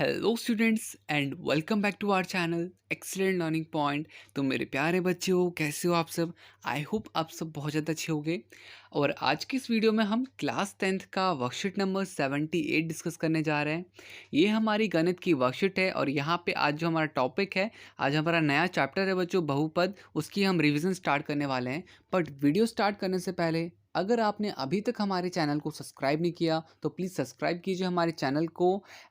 Hello students and welcome back to our channel excellent learning point. तो मेरे प्यारे बच्चे हो, कैसे हो आप सब। आई होप आप सब बहुत ज़्यादा अच्छे होंगे। और आज की इस वीडियो में हम क्लास 10th का वर्कशीट नंबर 78 डिस्कस करने जा रहे हैं। ये हमारी गणित की वर्कशीट है और यहाँ पे आज जो हमारा टॉपिक है, आज हमारा नया चैप्टर है बच्चों, बहुपद, उसकी हम रिवीजन स्टार्ट करने वाले हैं। बट वीडियो स्टार्ट करने से पहले अगर आपने अभी तक हमारे चैनल को सब्सक्राइब नहीं किया तो प्लीज़ सब्सक्राइब कीजिए हमारे चैनल को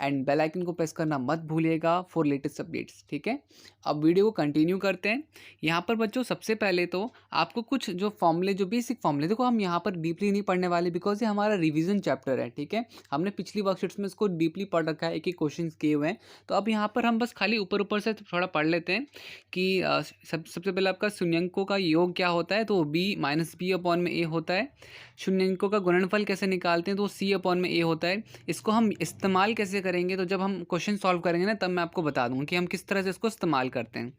एंड बेल आइकन को प्रेस करना मत भूलिएगा फॉर लेटेस्ट अपडेट्स। ठीक है, अब वीडियो को कंटिन्यू करते हैं। यहाँ पर बच्चों सबसे पहले तो आपको कुछ जो फॉर्मूले, जो बेसिक फॉर्मूले, देखो हम यहाँ पर डीपली नहीं पढ़ने वाले बिकॉज ये हमारा रिवीजन चैप्टर है। ठीक है, हमने पिछली वर्कशीट्स में इसको डीपली पढ़ रखा है, एक एक क्वेश्चन किए हुए हैं। तो अब यहाँ पर हम बस खाली ऊपर ऊपर से थोड़ा पढ़ लेते हैं कि सबसे पहले आपका शून्यंकों का योग क्या होता है, तो बी माइनस बी अपॉन में ए होता है। शून्यंकों का गुणनफल कैसे निकालते हैं, तो सी अपॉन में ए होता है। इसको हम इस्तेमाल कैसे करेंगे, तो जब हम क्वेश्चन सॉल्व करेंगे ना तब मैं आपको बता दूंगा कि हम किस तरह से इसको इस्तेमाल करते हैं।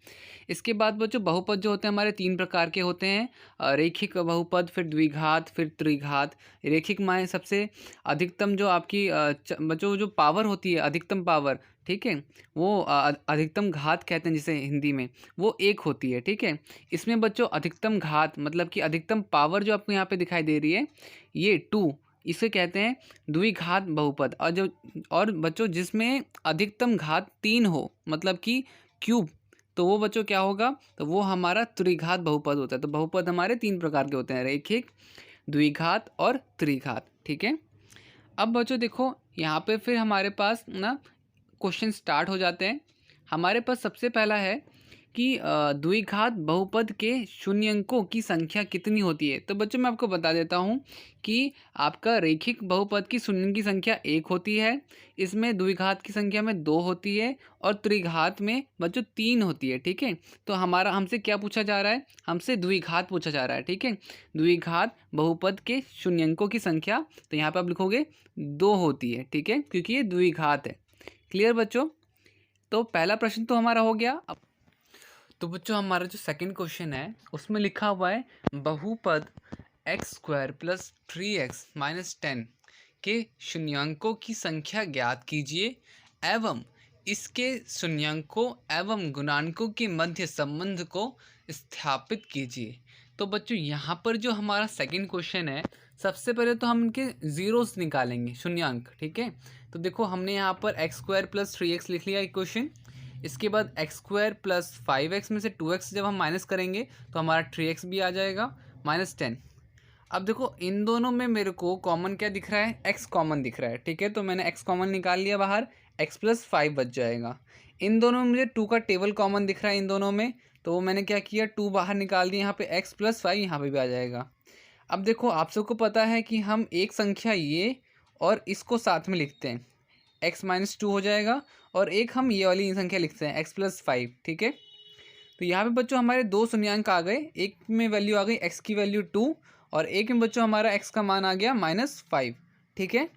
इसके बाद बच्चों बहुपद जो होते हैं हमारे तीन प्रकार के होते हैं, रेखिक बहुपद, फिर द्विघात, फिर त्रिघात। रेखिक माने सबसे अधिकतम जो आपकी बच्चों जो पावर होती है, अधिकतम पावर, ठीक है, वो अधिकतम घात कहते हैं जिसे हिंदी में, वो एक होती है। ठीक है, इसमें बच्चों अधिकतम घात मतलब कि अधिकतम पावर जो आपको यहाँ पे दिखाई दे रही है, ये 2, इसे कहते हैं द्विघात बहुपद। और बच्चों जिसमें अधिकतम घात 3 हो मतलब कि क्यूब, तो वो बच्चों क्या होगा, तो वो हमारा त्रिघात बहुपद होता है। तो बहुपद हमारे तीन प्रकार के होते हैं, रेखिक, द्विघात और त्रिघात। ठीक है, अब बच्चों देखो यहाँ पे फिर हमारे पास ना क्वेश्चन स्टार्ट हो जाते हैं। हमारे पास सबसे पहला है कि द्विघात बहुपद के शून्यंकों की संख्या कितनी होती है। तो बच्चों मैं आपको बता देता हूँ कि आपका रेखिक बहुपद की शून्य की संख्या 1 होती है, इसमें द्विघात की संख्या में 2 होती है और त्रिघात में बच्चों 3 होती है। ठीक है, तो हमारा हमसे क्या पूछा जा रहा है, हमसे द्विघात पूछा जा रहा है। ठीक है, द्विघात बहुपद के शून्यंकों की संख्या, तो यहाँ पे आप लिखोगे 2 होती है। ठीक है, क्योंकि ये द्विघात है। क्लियर बच्चों, तो पहला प्रश्न तो हमारा हो गया। तो बच्चों हमारा जो सेकंड क्वेश्चन है उसमें लिखा हुआ है बहुपद x square plus 3x minus 10 के शून्यंकों की संख्या ज्ञात कीजिए एवं इसके शून्यंकों एवं गुणांकों के मध्य संबंध को स्थापित कीजिए। तो बच्चों यहाँ पर जो हमारा सेकंड क्वेश्चन है, सबसे पहले तो हम इनके जीरोस निकालेंगे, शून्यंक। ठीक है, तो देखो हमने यहाँ पर एक्स स्क्वायर प्लस 3x लिख लिया एक क्वेश्चन। इसके बाद एक्स स्क्वायर प्लस 5x में से 2x जब हम माइनस करेंगे तो हमारा 3x भी आ जाएगा माइनस 10। अब देखो इन दोनों में मेरे को कॉमन क्या दिख रहा है, x कॉमन दिख रहा है। ठीक है, तो मैंने x कॉमन निकाल लिया बाहर, x प्लस 5 बच जाएगा। इन दोनों में मुझे 2 का टेबल कॉमन दिख रहा है इन दोनों में, तो मैंने क्या किया, 2 बाहर निकाल दिया, यहाँ पे x प्लस 5 यहाँ पे भी आ जाएगा। अब देखो आप सबको पता है कि हम एक संख्या ये और इसको साथ में लिखते हैं, x माइनस 2 हो जाएगा, और एक हम ये वाली संख्या लिखते हैं x प्लस 5। ठीक है, तो यहाँ पे बच्चों हमारे दो शून्यांक आ गए, एक में वैल्यू आ गई x की वैल्यू 2 और एक में बच्चों हमारा x का मान आ गया -5। ठीक है,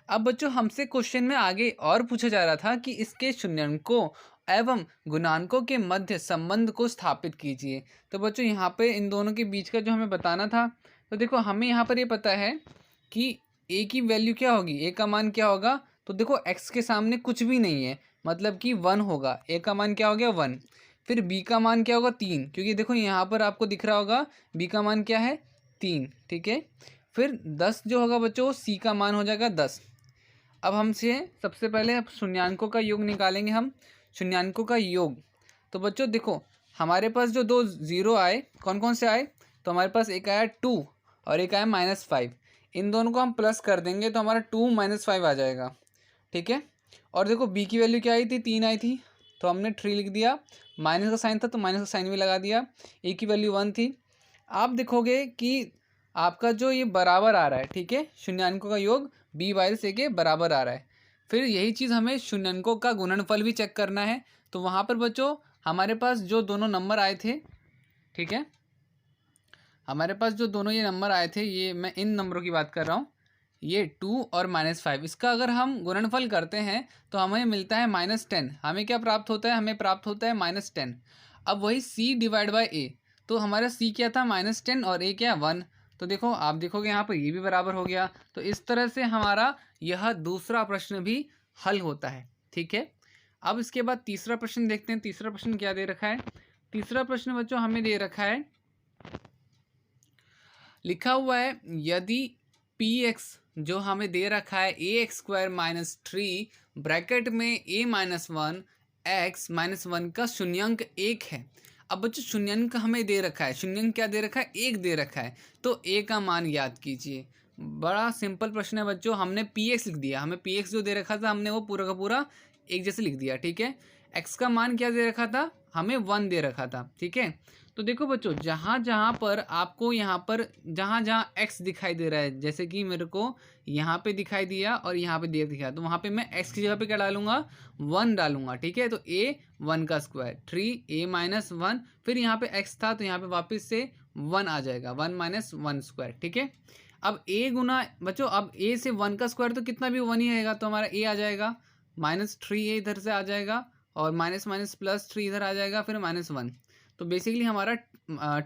अब बच्चों हमसे क्वेश्चन में आगे और पूछा जा रहा था कि इसके शून्यंकों एवं गुणांकों के मध्य संबंध को स्थापित कीजिए। तो बच्चों यहाँ पे इन दोनों के बीच का जो हमें बताना था, तो देखो हमें यहाँ पर ये पता है कि a की वैल्यू क्या होगी, a का मान क्या होगा, तो देखो x के सामने कुछ भी नहीं है मतलब कि 1 होगा, a का मान क्या हो गया 1। फिर b का मान क्या होगा 3, क्योंकि देखो यहाँ पर आपको दिख रहा होगा b का मान क्या है 3। ठीक है, फिर 10 जो होगा बच्चों c का मान हो जाएगा 10। अब हमसे सबसे पहले अब शून्यांकों का योग निकालेंगे हम, शून्यांकों का योग। तो बच्चों देखो हमारे पास जो दो ज़ीरो आए, कौन कौन से आए, तो हमारे पास एक आया 2 और एक आया -5। इन दोनों को हम प्लस कर देंगे तो हमारा 2 - 5 आ जाएगा। ठीक है, और देखो b की वैल्यू क्या आई थी, 3 आई थी, तो हमने 3 लिख दिया, माइनस का साइन था तो माइनस का साइन भी लगा दिया। a की वैल्यू 1 थी। आप देखोगे कि आपका जो ये बराबर आ रहा है, ठीक है, शून्यांकों का योग b/a के बराबर आ रहा है। फिर यही चीज़ हमें शून्यांकों का गुणनफल भी चेक करना है। तो वहाँ पर बच्चों हमारे पास जो दोनों नंबर आए थे, ठीक है, हमारे पास जो दोनों ये नंबर आए थे, ये मैं इन नंबरों की बात कर रहा हूँ, ये 2 और -5, इसका अगर हम गुणनफल करते हैं तो हमें मिलता है -10। हमें क्या प्राप्त होता है, हमें प्राप्त होता है -10। अब वही c डिवाइड बाई a, तो हमारा c क्या था -10 और a क्या 1। तो देखो आप देखोगे यहाँ पर ये भी बराबर हो गया। तो इस तरह से हमारा यह दूसरा प्रश्न भी हल होता है। ठीक है, अब इसके बाद तीसरा प्रश्न देखते हैं। तीसरा प्रश्न क्या दे रखा है? तीसरा प्रश्न बच्चों हमें दे रखा है, लिखा हुआ है यदि पी एक्स जो हमें दे रखा है ए एक्स स्क्वायर माइनस 3 ब्रैकेट में ए माइनस 1 एक्स माइनस 1 का शून्यंक 1 है। अब बच्चों शून्यंक हमें दे रखा है, शून्यंक क्या दे रखा है? 1 दे रखा है, तो ए का मान याद कीजिए। बड़ा सिंपल प्रश्न है बच्चों, हमने पी एक्स लिख दिया, हमें पी एक्स जो दे रखा था हमने वो पूरा का पूरा एक जैसे लिख दिया, ठीक है। एक्स का मान क्या दे रखा था? हमें 1 दे रखा था, ठीक है। तो देखो बच्चों जहाँ जहाँ पर आपको यहाँ पर जहाँ जहाँ x दिखाई दे रहा है, जैसे कि मेरे को यहाँ पे दिखाई दिया और यहाँ पे दिखा, तो वहाँ पे मैं x की जगह पे क्या डालूंगा? 1 डालूंगा, ठीक है। तो a 1 का स्क्वायर 3 a माइनस 1, फिर यहाँ पे x था तो यहाँ पे वापस से 1 आ जाएगा, 1 माइनस 1 स्क्वायर, ठीक है। अब a गुना बच्चों, अब a से 1 का स्क्वायर तो कितना भी 1 ही आएगा, तो हमारा a आ जाएगा, माइनस 3a इधर से आ जाएगा और माइनस माइनस प्लस 3 इधर आ जाएगा, फिर माइनस 1, तो बेसिकली हमारा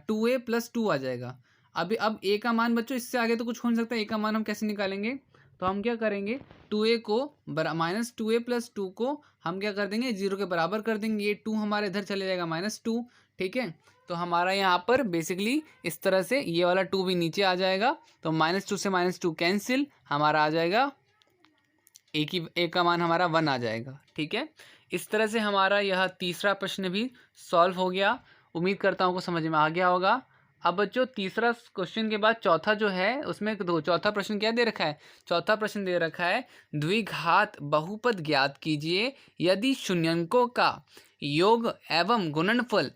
2a प्लस 2 आ जाएगा। अभी अब a का मान बच्चों इससे आगे तो कुछ हो नहीं सकता, a का मान हम कैसे निकालेंगे? तो हम क्या करेंगे, 2a को माइनस 2a प्लस 2 को हम क्या कर देंगे? 0 के बराबर कर देंगे, ये 2 हमारे इधर चले जाएगा माइनस 2, ठीक है। तो हमारा यहाँ पर बेसिकली इस तरह से ये वाला 2 भी नीचे आ जाएगा, तो माइनस 2 से माइनस 2 कैंसिल, हमारा आ जाएगा ए का मान हमारा 1 आ जाएगा, ठीक है। इस तरह से हमारा यह तीसरा प्रश्न भी सॉल्व हो गया। उम्मीद करता हूँ को समझ में आ गया होगा। अब बच्चों तीसरा क्वेश्चन के बाद चौथा जो है उसमें चौथा प्रश्न क्या दे रखा है? चौथा प्रश्न दे रखा है द्विघात बहुपद ज्ञात कीजिए यदि शून्यंकों का योग एवं गुणनफल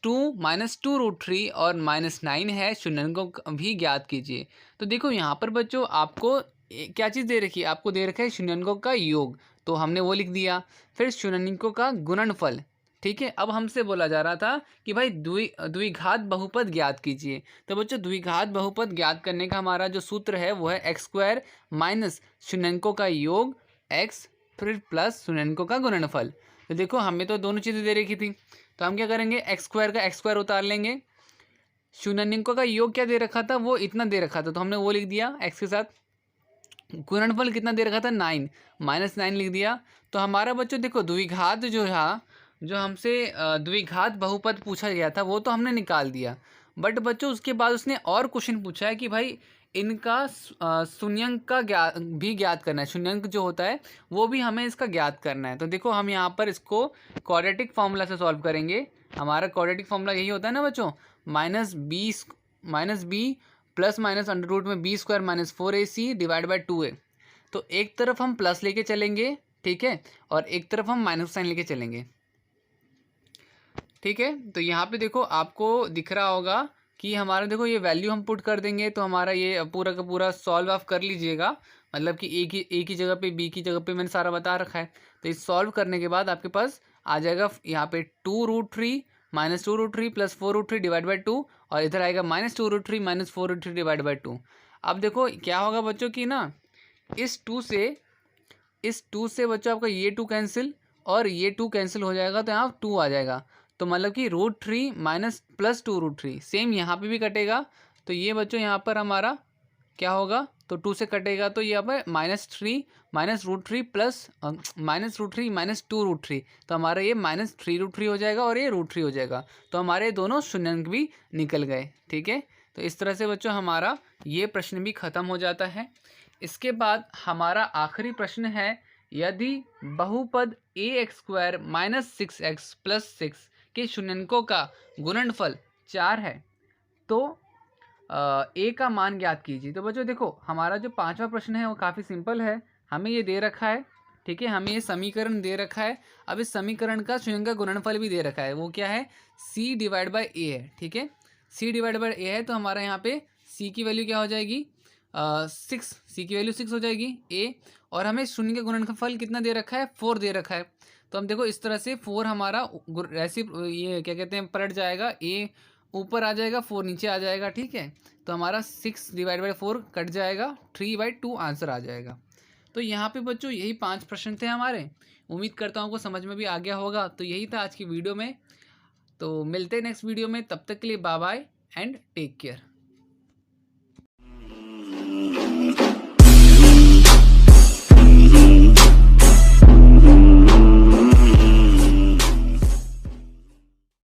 2 माइनस 2√3 और माइनस 9 है, शून्यंकों भी ज्ञात कीजिए। तो देखो यहाँ पर बच्चों आपको क्या चीज़ दे रखी है? आपको दे रखा है शून्यंकों का योग, तो हमने वो लिख दिया। फिर शून्यंकों का गुणनफल, ठीक है। अब हमसे बोला जा रहा था कि भाई द्विघात बहुपद ज्ञात कीजिए। तो बच्चों द्विघात बहुपद ज्ञात करने का हमारा जो सूत्र है वो है एक्स स्क्वायर माइनस शून्यंकों का योग एक्स फिर प्लस शून्यंकों का गुणनफल। तो देखो हमें तो दोनों चीज़ें दे रखी थी, तो हम क्या करेंगे? एक्स स्क्वायर का एक्स स्क्वायर उतार लेंगे, शून्यंकों का योग क्या दे रखा था? वो इतना दे रखा था, तो हमने वो लिख दिया एक्स के साथ। गुणनफल कितना दे रखा था? 9, माइनस 9 लिख दिया। तो हमारा बच्चों देखो द्विघात जो था, जो हमसे द्विघात बहुपद पूछा गया था वो तो हमने निकाल दिया, बट बच्चों उसके बाद उसने और क्वेश्चन पूछा है कि भाई इनका शून्यंक का भी ज्ञात करना है, शून्यंक जो होता है वो भी हमें इसका ज्ञात करना है। तो देखो हम यहाँ पर इसको क्वाड्रेटिक फार्मूला से सॉल्व करेंगे। हमारा क्वाड्रेटिक फार्मूला यही होता है ना बच्चों, minus b plus minus under root में b square minus 4ac divide by 2a। तो एक तरफ हम प्लस लेके चलेंगे, ठीक है, और एक तरफ हम माइनस साइन लेके चलेंगे, ठीक है। तो यहाँ पे देखो आपको दिख रहा होगा कि हमारा देखो ये वैल्यू हम पुट कर देंगे, तो हमारा ये पूरा का पूरा सॉल्व आप कर लीजिएगा, मतलब कि ए की जगह पे बी की जगह पे मैंने सारा बता रखा है। तो इस सॉल्व करने के बाद आपके पास आ जाएगा यहाँ पे 2√3 माइनस 2√3 प्लस 4√3 डिवाइड बाई 2, और इधर आएगा माइनस 2√3 माइनस 4√3 डिवाइड बाई 2। अब देखो क्या होगा बच्चों की ना, इस 2 से बच्चों आपका ये 2 कैंसिल और ये 2 कैंसिल हो जाएगा, तो यहाँ 2 आ जाएगा। तो मतलब कि √3 माइनस प्लस 2√3 सेम यहाँ पे भी कटेगा। तो ये बच्चों यहाँ पर हमारा क्या होगा, तो 2 से कटेगा तो यहाँ पर -3 माइनस √3 प्लस -√3 माइनस 2√3, तो हमारा ये -3√3 हो जाएगा और ये √3 हो जाएगा। तो हमारे दोनों शून्यंक भी निकल गए, ठीक है। तो इस तरह से बच्चों हमारा ये प्रश्न भी ख़त्म हो जाता है। इसके बाद हमारा आखिरी प्रश्न है यदि बहुपद ax square minus 6x plus 6 के शून्यंकों का गुणनफल 4 है तो ए का मान ज्ञात कीजिए। तो बच्चों देखो हमारा जो पांचवा प्रश्न है वो काफ़ी सिंपल है, हमें ये दे रखा है, ठीक है, हमें ये समीकरण दे रखा है। अब इस समीकरण का शून्यंक का गुणनफल भी दे रखा है, वो क्या है? c डिवाइड बाई ए है, ठीक है, c डिवाइड बाई ए है। तो हमारा यहाँ पे c की वैल्यू क्या हो जाएगी? 6, c की वैल्यू 6 हो जाएगी a, और हमें शून्य का गुणनफल कितना दे रखा है? 4 दे रखा है। तो हम देखो इस तरह से 4 हमारा ऐसे ये क्या कहते हैं पलट जाएगा, a ऊपर आ जाएगा 4 नीचे आ जाएगा, ठीक है। तो हमारा 6 डिवाइड बाई 4 कट जाएगा, 3/2 आंसर आ जाएगा। तो यहाँ पे बच्चों यही 5 प्रश्न थे हमारे। उम्मीद करता हूँ को समझ में भी आ गया होगा। तो यही था आज की वीडियो में, तो मिलते हैं नेक्स्ट वीडियो में, तब तक के लिए bye bye and take care.